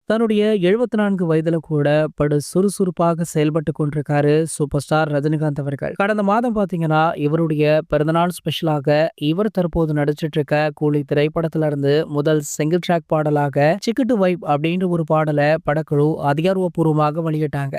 தன்னுடைய 74 வயதுல கூட படு சுறுசுறுப்பாக செயல்பட்டு கொண்டிருக்காரு சூப்பர் ஸ்டார் ரஜினிகாந்த் அவர்கள். கடந்த மாதம் பார்த்தீங்கன்னா, இவருடைய பிறந்தநாள் ஸ்பெஷலாக இவர் தற்போது நடிச்சிட்டு இருக்க கூலி திரைப்படத்துல இருந்து முதல் சிங்கிள் ட்ராக் பாடலாக சிக்கு டு வைப் அப்படின்ற ஒரு பாடல படக்குழு அதிகாரப்பூர்வமாக வெளியிட்டாங்க.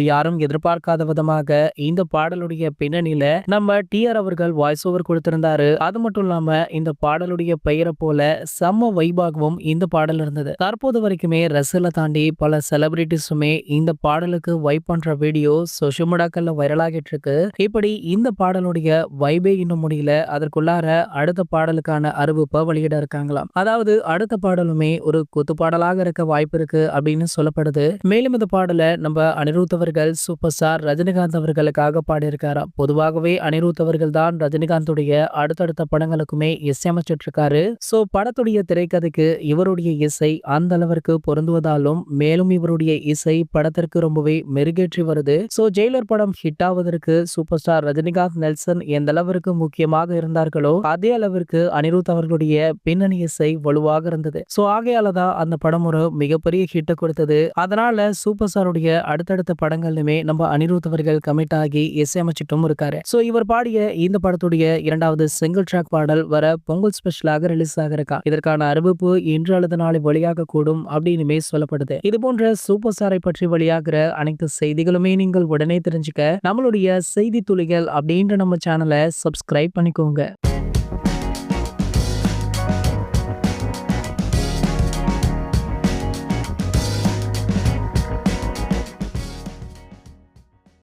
யாரும் எதிர்பார்க்காத விதமாக இந்த பாடலுடைய பின்னணியில நம்ம டிஆர் அவர்கள் வாய்ஸ் ஓவர் கொடுத்திருந்தாரு. அது மட்டும் இல்லாம இந்த பாடலுடைய பெயரை போல செம்ம வைபாகவும் இந்த பாடல் இருந்தது. தற்போது வரைக்குமே ரசிகர்களை தாண்டி பல செலிபிரிட்டிஸுமே இந்த பாடலுக்கு வைப் பண்ற வீடியோ சோஷியல் மீடியாக்கள்ல வைரலாகிட்டு இருக்கு. இப்படி இந்த பாடலுடைய வைபே இன்னும் முடியல. அதற்குள்ளார அடுத்த பாடலுக்கான அறிவிப்பை வெளியிட இருக்காங்களாம். அதாவது அடுத்த பாடலுமே ஒரு குத்து பாடலாக இருக்க வாய்ப்பு இருக்கு அப்படின்னு சொல்லப்படுது. மேலும் இந்த பாடலை நம்ம அனிருத் அவர்கள் சூப்பர் ஸ்டார் ரஜினிகாந்த் அவர்களுக்காக பாடியிருக்காராம். பொதுவாகவே அனிருத் அவர்கள் தான் ரஜினிகாந்துடைய அடுத்தடுத்த படங்களுக்குமே இசையமைச்சிட்டு இருக்காரு. படத்துடைய திரைக்கதைக்கு இவருடைய இசை அந்த அளவிற்கு பொருந்துவதாலும் மேலும் இவருடைய இசை படத்திற்கு ரொம்பவே மெருகேற்றி வருது. ஜெயிலர் படம் ஹிட் ஆவதற்கு சூப்பர் ஸ்டார் ரஜினிகாந்த் நெல்சன் எந்த அளவிற்கு முக்கியமாக இருந்தார்களோ அதே அளவிற்கு அனிருத் அவர்களுடைய பின்னணி இசை வலுவாக இருந்தது. ஆகையாலதான் அந்த படம் ஒரு மிகப்பெரிய ஹிட்டை கொடுத்தது. அதனால சூப்பர் ஸ்டாருடைய அடுத்தடுத்த படங்கள்லுமே நம்ம அனிருத் அவர்கள் கமிட் ஆகி இசையமைச்சிட்டும் இருக்காரு. இவர் பாடிய இந்த படத்துடைய இரண்டாவது சிங்கிள் ட்ராக் பாடல் வர பொங்கல் ஸ்பெஷலாக ரிலீஸ் ஆக இருக்கா. இதற்கான அறிவிப்பு இன்று அல்லது நாளை வெளியாக கூடும் அப்படின்னுமே சொல்லப்படுது. இது போன்ற சூப்பர் ஸ்டாரை பற்றி வெளியாகிற அனைத்து செய்திகளுமே நீங்கள் உடனே தெரிஞ்சுக்க நம்மளுடைய செய்தி துளிகள் அப்படின்ற நம்ம சேனலை சப்ஸ்கிரைப் பண்ணிக்கோங்க.